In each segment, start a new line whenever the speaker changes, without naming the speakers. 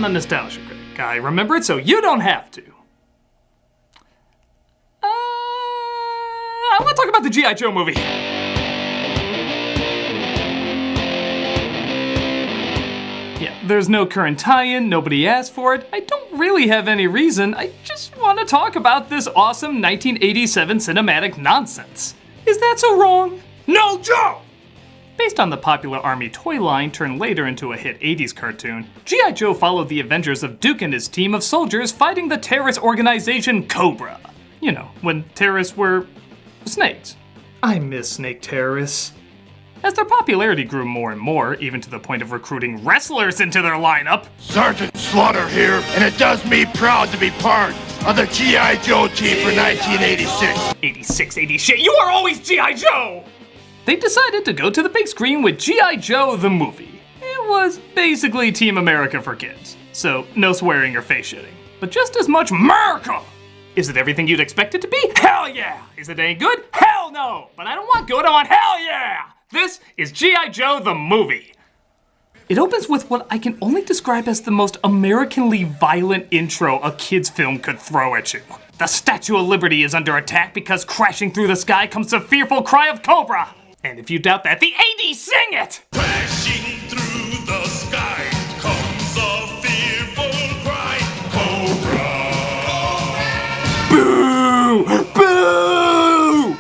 I'm the Nostalgia Critic. I remember it so you don't have to. I want to talk about the G.I. Joe movie. Yeah, there's no current tie-in, nobody asked for it. I don't really have any reason. I just want to talk about this awesome 1987 cinematic nonsense. Is that so wrong? No, Joe! Based on the popular Army toy line turned later into a hit 80s cartoon, G.I. Joe followed the adventures of Duke and his team of soldiers fighting the terrorist organization Cobra. You know, when terrorists were snakes. I miss snake terrorists. As their popularity grew more and more, even to the point of recruiting wrestlers into their lineup.
Sergeant Slaughter here, and it does me proud to be part of the G.I. Joe team for 1986.
86, 80 shit, you are always G.I. Joe! They decided to go to the big screen with G.I. Joe the movie. It was basically Team America for kids, so no swearing or face shitting. But just as much America! Is it everything you'd expect it to be? Hell yeah! Is it any good? Hell no! But I don't want good, I want hell yeah! This is G.I. Joe the movie. It opens with what I can only describe as the most Americanly violent intro a kid's film could throw at you. The Statue of Liberty is under attack because crashing through the sky comes the fearful cry of Cobra. And if you doubt that, the 80s sing it!
Crashing through the sky comes a fearful cry, Cobra!
Boo! Boo!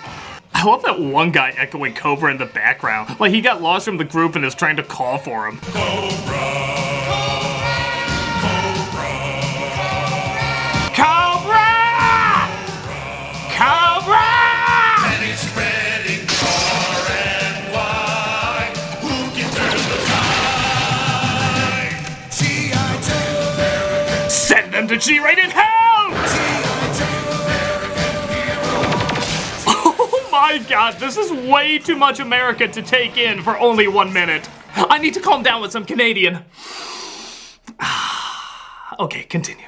I love that one guy echoing Cobra in the background, like he got lost from the group and is trying to call for him.
Cobra!
Cobra! Cobra!
And it's spreading far and wide. Who can turn the tide? G.I. Joe!
Send them to G-rated hell! Oh my god, this is way too much America to take in for only 1 minute. I need to calm down with some Canadian. Okay, continue.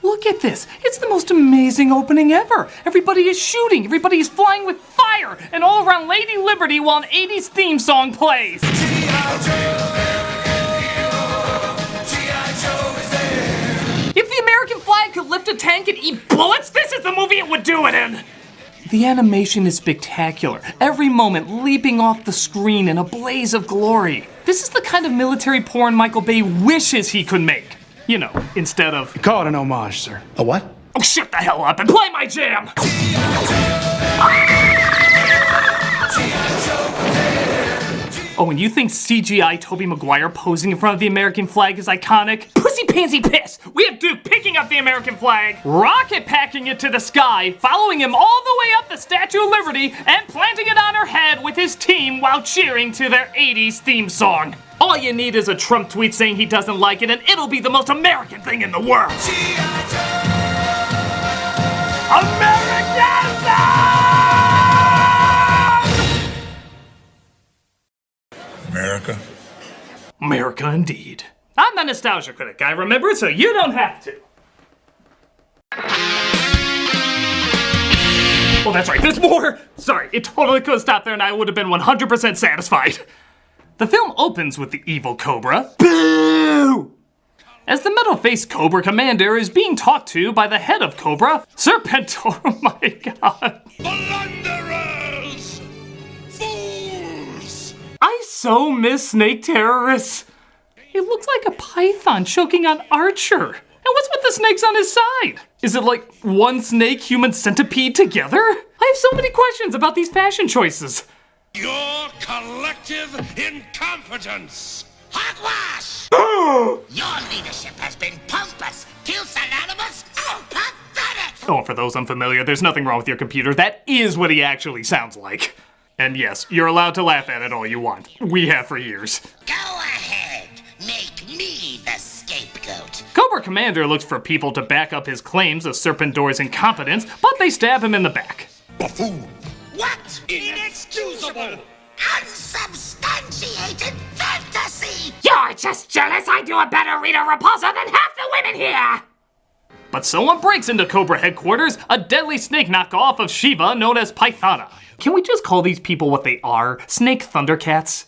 Look at this. It's the most amazing opening ever. Everybody is shooting, everybody is flying with fire, and all around Lady Liberty while an 80s theme song plays. If the American flag could lift a tank and eat bullets, this is the movie it would do it in. The animation is spectacular, every moment leaping off the screen in a blaze of glory. This is the kind of military porn Michael Bay wishes he could make. You know, instead of...
You call it an homage, sir.
A what?
Oh, shut the hell up and play my jam! Oh, and you think CGI Tobey Maguire posing in front of the American flag is iconic? Pussy pansy piss! We have Duke picking up the American flag, rocket packing it to the sky, following him all the way up the Statue of Liberty, and planting it on her head with his team while cheering to their 80s theme song. All you need is a Trump tweet saying he doesn't like it, and it'll be the most American thing in the world. Americanism!
America.
America indeed. I'm the Nostalgia Critic. I remember it so you don't have to. Oh, that's right, there's more! Sorry, it totally could have stopped there and I would have been 100% satisfied. The film opens with the evil Cobra. Boo! As the metal-faced Cobra commander is being talked to by the head of Cobra, Serpentor. Oh my god.
Blunderers! Fools!
I so miss snake terrorists. It looks like a python choking on Archer. And what's with the snakes on his side? Is it like one snake human centipede together? I have so many questions about these fashion choices.
Your collective incompetence!
Hogwash! Your leadership has been pompous, pusillanimous, and pathetic!
Oh, for those unfamiliar, there's nothing wrong with your computer. That is what he actually sounds like. And yes, you're allowed to laugh at it all you want. We have for years.
Go ahead, make me the scapegoat.
Cobra Commander looks for people to back up his claims of Serpentor's incompetence, but they stab him in the back.
Buffoon!
What?
Inexcusable!
Unsubstantiated fantasy!
You're just jealous I do a better Rita Repulsa than half the women here! But someone breaks into Cobra headquarters, a deadly snake knockoff of Shiva known as Pythona. Can we just call these people what they are? Snake Thundercats?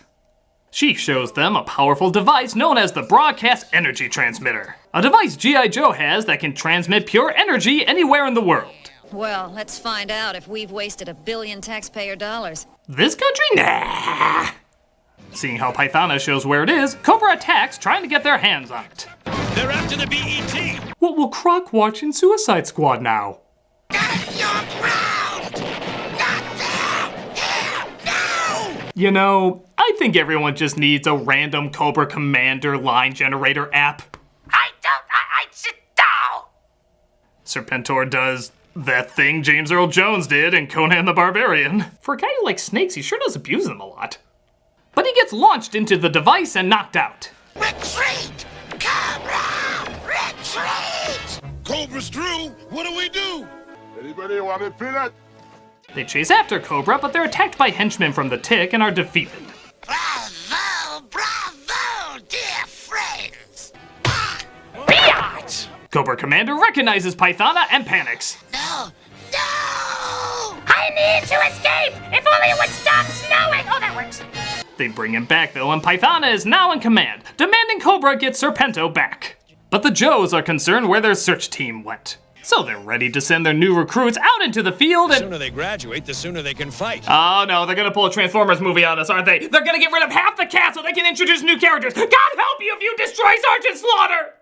She shows them a powerful device known as the Broadcast Energy Transmitter. A device G.I. Joe has that can transmit pure energy anywhere in the world.
Well, let's find out if we've wasted $1 billion taxpayer dollars.
This country? Nah! Seeing how Pythona shows where it is, Cobra attacks trying to get their hands on it.
They're after the BET.
What will Croc watch in Suicide Squad now?
You're ground! Not there! Here! No!
You know, I think everyone just needs a random Cobra Commander line generator app.
I sit down!
Serpentor does that thing James Earl Jones did in Conan the Barbarian. For a guy who likes snakes, he sure does abuse them a lot. But he gets launched into the device and knocked out.
Retreat! Cobra! Retreat!
Cobra's through. What do we do?
Anybody want a peanut?
They chase after Cobra, but they're attacked by henchmen from the Tick and are defeated.
Bravo! Bravo, dear friends! Biatch!
Cobra Commander recognizes Pythona and panics.
No! No! I need to escape! If only it would stop snowing! Oh, that works.
They bring him back though, and Pythona is now in command, demanding Cobra get Serpento back. But the Joes are concerned where their search team went. So they're ready to send their new recruits out into the field
The
and—
sooner they graduate, the sooner they can fight.
Oh no, they're gonna pull a Transformers movie on us, aren't they? They're gonna get rid of half the cast so they can introduce new characters. God help you if you destroy Sergeant Slaughter!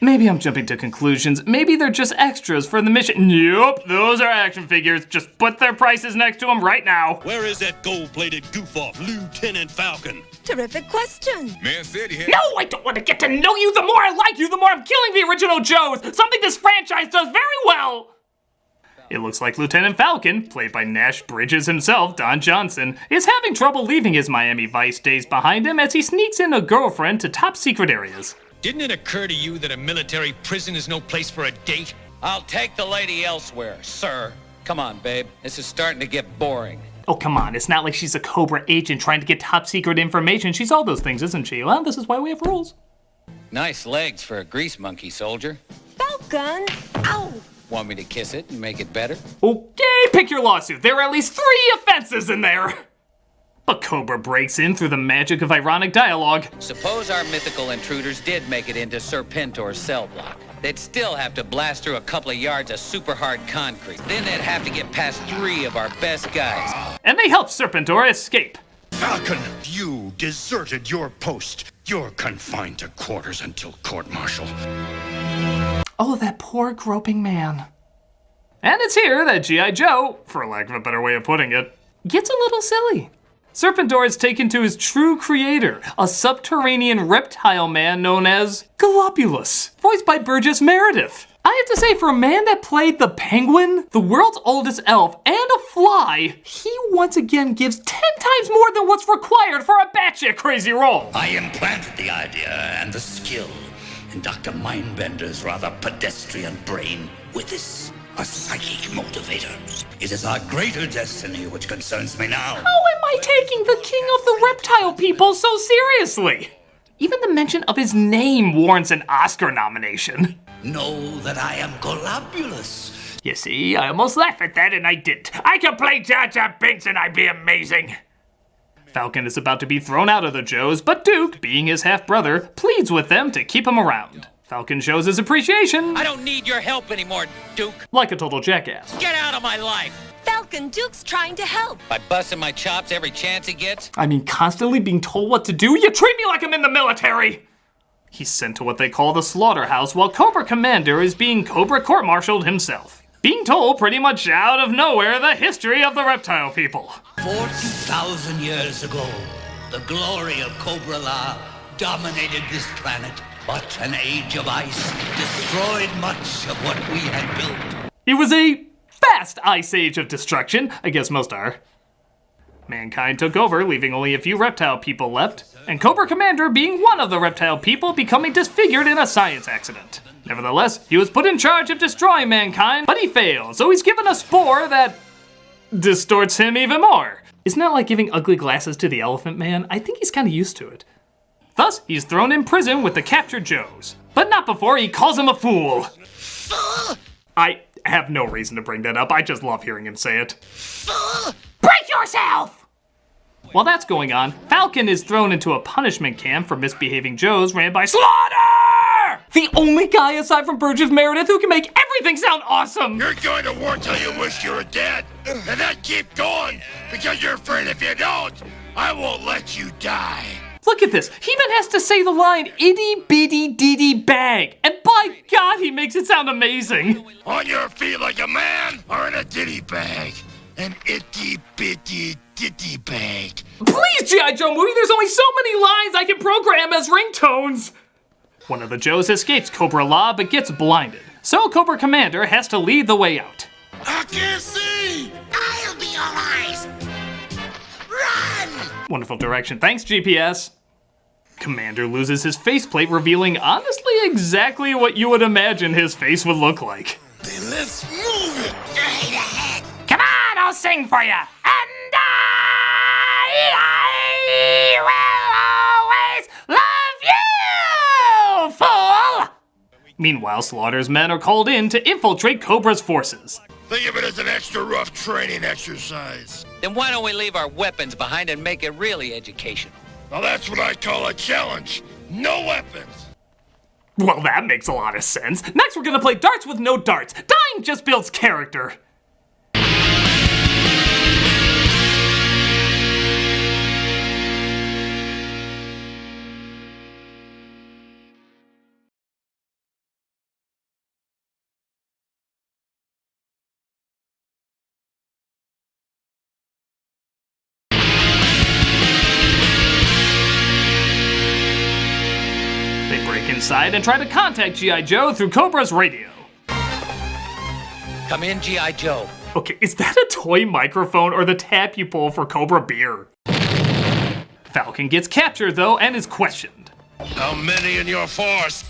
Maybe I'm jumping to conclusions. Maybe they're just extras for the mission. Nope, those are action figures. Just put their prices next to them right now.
Where is that gold-plated goof-off, Lieutenant Falcon?
Terrific question.
Man said he had...
No, I don't want to get to know you. The more I like you, the more I'm killing the original Joes. Something this franchise does very well. It looks like Lieutenant Falcon, played by Nash Bridges himself, Don Johnson, is having trouble leaving his Miami Vice days behind him as he sneaks in a girlfriend to top secret areas.
Didn't it occur to you that a military prison is no place for a date?
I'll take the lady elsewhere, sir. Come on, babe. This is starting to get boring.
Oh, come on, it's not like she's a Cobra agent trying to get top secret information. She's all those things, isn't she? Well, this is why we have rules.
Nice legs for a grease monkey, soldier.
Falcon! Ow!
Want me to kiss it and make it better?
Okay, pick your lawsuit. There are at least 3 offenses in there. But Cobra breaks in through the magic of ironic dialogue.
Suppose our mythical intruders did make it into Serpentor's cell block. They'd still have to blast through a couple of yards of super hard concrete. Then they'd have to get past 3 of our best guys.
And they help Serpentor escape.
Falcon, you deserted your post. You're confined to quarters until court-martial.
Oh, that poor groping man. And it's here that G.I. Joe, for lack of a better way of putting it, gets a little silly. Serpentor is taken to his true creator, a subterranean reptile man known as Globulus, voiced by Burgess Meredith. I have to say, for a man that played the Penguin, the world's oldest elf, and a fly, he once again gives 10 times more than what's required for a batshit crazy role.
I implanted the idea and the skill in Dr. Mindbender's rather pedestrian brain with this, a psychic motivator. It is our greater destiny which concerns me now.
How am I taking the king of the reptile people so seriously? Even the mention of his name warrants an Oscar nomination.
Know that I am Globulus.
You see, I almost laughed at that and I didn't. I could play Jar Jar Binks and I'd be amazing. Falcon is about to be thrown out of the Joes, but Duke, being his half-brother, pleads with them to keep him around. Falcon shows his appreciation.
I don't need your help anymore, Duke.
Like a total jackass.
Get out of my life.
Falcon, Duke's trying to help.
By busting my chops every chance he gets.
I mean, constantly being told what to do? You treat me like I'm in the military! He's sent to what they call the slaughterhouse while Cobra Commander is being Cobra court-martialed himself. Being told pretty much out of nowhere the history of the reptile people.
40,000 years ago, the glory of Cobra La dominated this planet, but an age of ice destroyed much of what we had built.
It was a fast ice age of destruction, I guess most are. Mankind took over, leaving only a few reptile people left, and Cobra Commander being one of the reptile people becoming disfigured in a science accident. Nevertheless, he was put in charge of destroying mankind, but he failed, so he's given a spore that distorts him even more. Isn't that like giving ugly glasses to the Elephant Man? I think he's kind of used to it. Thus, he's thrown in prison with the captured Joes. But not before he calls him a fool. I have no reason to bring that up, I just love hearing him say it.
Break yourself!
While that's going on, Falcon is thrown into a punishment camp for misbehaving Joes ran by Slaughter! The only guy aside from Burgess Meredith who can make everything sound awesome!
You're going to war till you wish you were dead, and then keep going, because you're afraid if you don't, I won't let you die.
Look at this, he even has to say the line, itty bitty ditty bag, and by God he makes it sound amazing!
On your feet like a man, or in a ditty bag. An itty bitty ditty bag.
Please, G.I. Joe movie, there's only so many lines I can program as ringtones! One of the Joes escapes Cobra Law but gets blinded, so Cobra Commander has to lead the way out.
I can't see!
I'll be your eyes. Run!
Wonderful direction, thanks GPS. Commander loses his faceplate, revealing honestly exactly what you would imagine his face would look like.
Then let's move it!
Straight ahead. Come on, I'll sing for you. And I will always love you, fool!
Meanwhile, Slaughter's men are called in to infiltrate Cobra's forces.
Think of it as an extra rough training exercise.
Then why don't we leave our weapons behind and make it really educational?
Now that's what I call a challenge. No weapons.
Well, that makes a lot of sense. Next, we're gonna play darts with no darts. Dying just builds character. Inside and try to contact G.I. Joe through Cobra's radio.
Come in, G.I. Joe.
Okay, is that a toy microphone or the tap you pull for Cobra beer? Falcon gets captured though and is questioned.
How many in your force?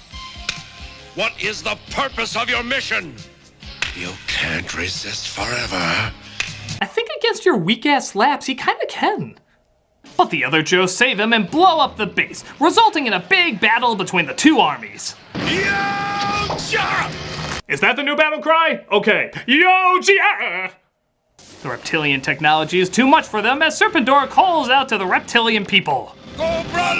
What is the purpose of your mission? You can't resist forever.
I think against your weak ass slaps he kinda can. But the other Joes save him and blow up the base, resulting in a big battle between the two armies.
Yo-ja!
Is that the new battle cry? Okay. Yo-ja! The reptilian technology is too much for them as Serpendor calls out to the reptilian people.
Cobra!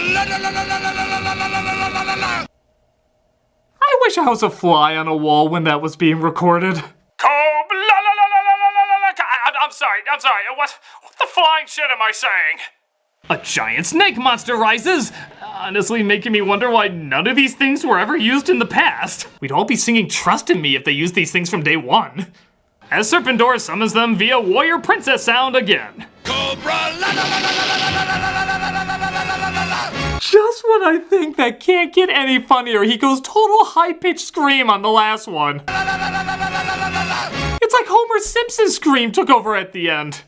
I wish I was a fly on a wall when that was being recorded. I'm sorry. What the flying shit am I saying? A giant snake monster rises, honestly making me wonder why none of these things were ever used in the past. We'd all be singing Trust in Me if they used these things from day one. As Serpendor summons them via Warrior Princess sound again.
Cobra!
Just when I think that can't get any funnier, he goes total high-pitched scream on the last one. It's like Homer Simpson's scream took over at the end.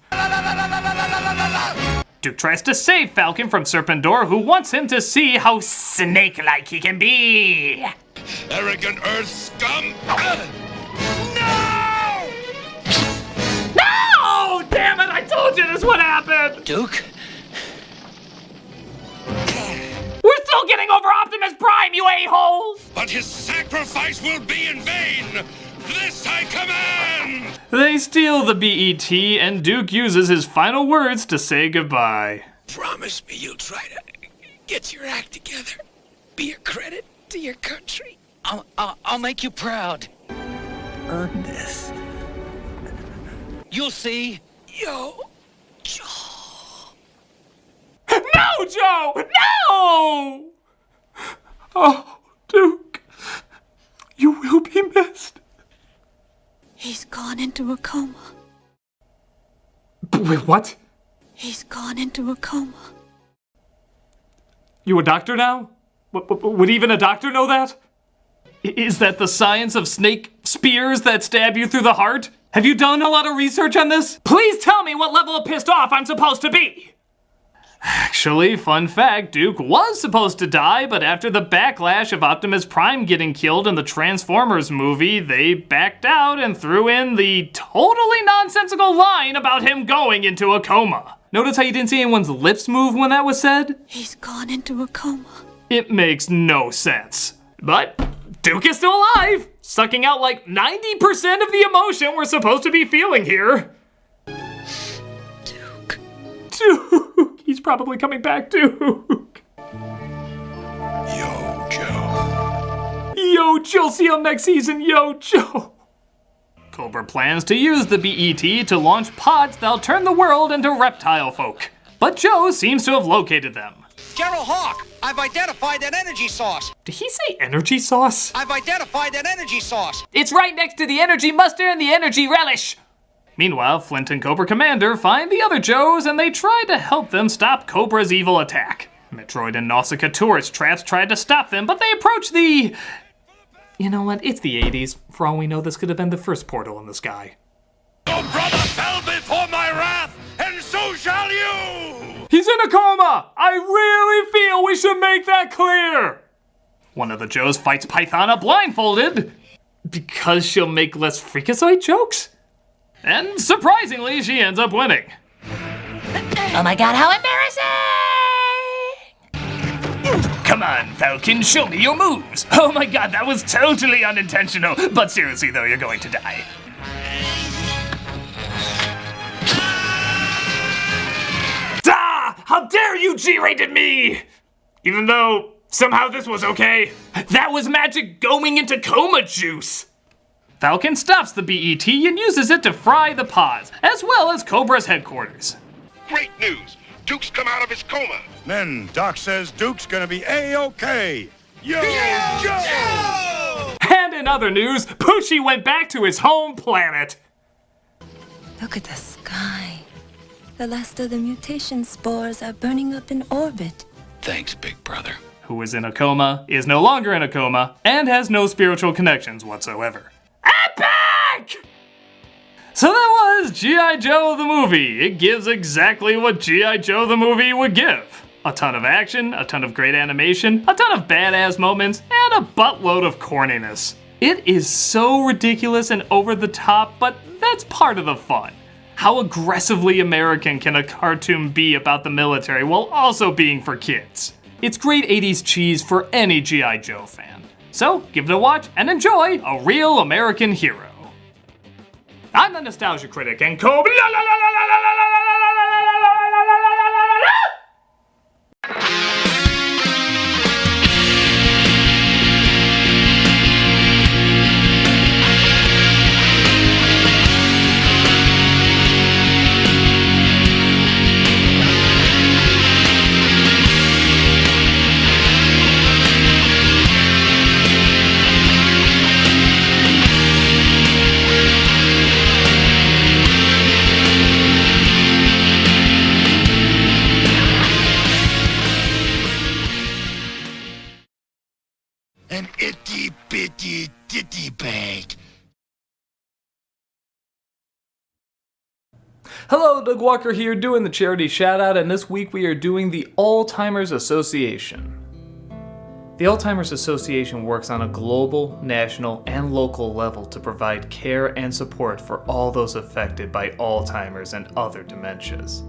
Duke tries to save Falcon from Serpendor, who wants him to see how snake-like he can be.
Arrogant Earth scum!
No! No! Damn it, I told you this would happen!
Duke?
We're still getting over Optimus Prime, you a-holes!
But his sacrifice will be in vain! This I command!
They steal the BET, and Duke uses his final words to say goodbye.
Promise me you'll try to get your act together. Be a credit to your country.
I'll make you proud.
Earn this.
You'll see.
Yo, Joe.
No, Joe! No! Oh, Duke. You will be missed.
He's gone into a coma.
Wait, what?
He's gone into a coma.
You a doctor now? Would even a doctor know that? Is that the science of snake spears that stab you through the heart? Have you done a lot of research on this? Please tell me what level of pissed off I'm supposed to be! Actually, fun fact, Duke was supposed to die, but after the backlash of Optimus Prime getting killed in the Transformers movie, they backed out and threw in the totally nonsensical line about him going into a coma. Notice how you didn't see anyone's lips move when that was said?
He's gone into a coma.
It makes no sense. But Duke is still alive, sucking out like 90% of the emotion we're supposed to be feeling here.
Duke.
Duke. He's probably coming back too.
Yo, Joe.
Yo, Joe, see you next season, yo, Joe. Cobra plans to use the BET to launch pods that'll turn the world into reptile folk. But Joe seems to have located them.
General Hawk, I've identified that energy source.
Did he say energy sauce?
I've identified that energy source.
It's right next to the energy mustard and the energy relish. Meanwhile, Flint and Cobra Commander find the other Joes and they try to help them stop Cobra's evil attack. Metroid and Nausicaa tourist traps tried to stop them, but they approach the... You know what? It's the 80s. For all we know, this could have been the first portal in the sky.
Your brother fell before my wrath, and so shall you!
He's in a coma! I really feel we should make that clear! One of the Joes fights Pythona blindfolded because she'll make less Freakazoid jokes. And surprisingly, she ends up winning.
Oh my god, how embarrassing!
Come on, Falcon, show me your moves. Oh my god, that was totally unintentional. But seriously though, you're going to die. Ah! How dare you G-rated me! Even though somehow this was okay. That was magic going into coma juice. Falcon stops the BET and uses it to fry the pods, as well as Cobra's headquarters.
Great news! Duke's come out of his coma.
Men, Doc says Duke's gonna be A-OK. Yo, Joe!
And in other news, Poochie went back to his home planet.
Look at the sky. The last of the mutation spores are burning up in orbit.
Thanks, big brother.
Who was in a coma, is no longer in a coma, and has no spiritual connections whatsoever. Epic! So that was G.I. Joe the movie. It gives exactly what G.I. Joe the movie would give. A ton of action, a ton of great animation, a ton of badass moments, and a buttload of corniness. It is so ridiculous and over the top, but that's part of the fun. How aggressively American can a cartoon be about the military while also being for kids? It's great 80s cheese for any G.I. Joe fan. So give it a watch and enjoy a real American hero. I'm the Nostalgia Critic and Kobe.
An itty-bitty ditty bag.
Hello, Doug Walker here doing the charity shoutout, and this week we are doing the Alzheimer's Association. The Alzheimer's Association works on a global, national, and local level to provide care and support for all those affected by Alzheimer's and other dementias.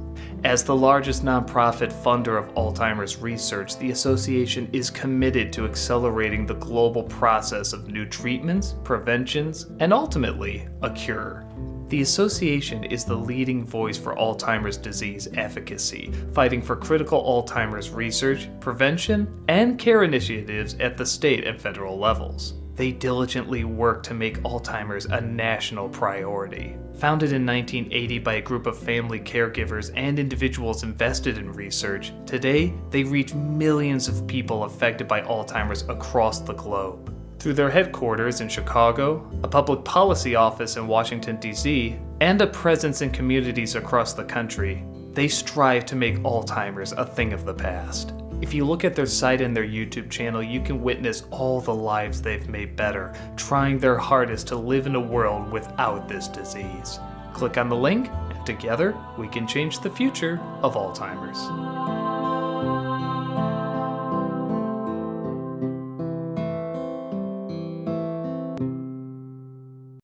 As the largest nonprofit funder of Alzheimer's research, the association is committed to accelerating the global process of new treatments, preventions, and ultimately, a cure. The association is the leading voice for Alzheimer's disease advocacy, fighting for critical Alzheimer's research, prevention, and care initiatives at the state and federal levels. They diligently work to make Alzheimer's a national priority. Founded in 1980 by a group of family caregivers and individuals invested in research, today they reach millions of people affected by Alzheimer's across the globe. Through their headquarters in Chicago, a public policy office in Washington, D.C., and a presence in communities across the country, they strive to make Alzheimer's a thing of the past. If you look at their site and their YouTube channel, you can witness all the lives they've made better, trying their hardest to live in a world without this disease. Click on the link, and together we can change the future of Alzheimer's.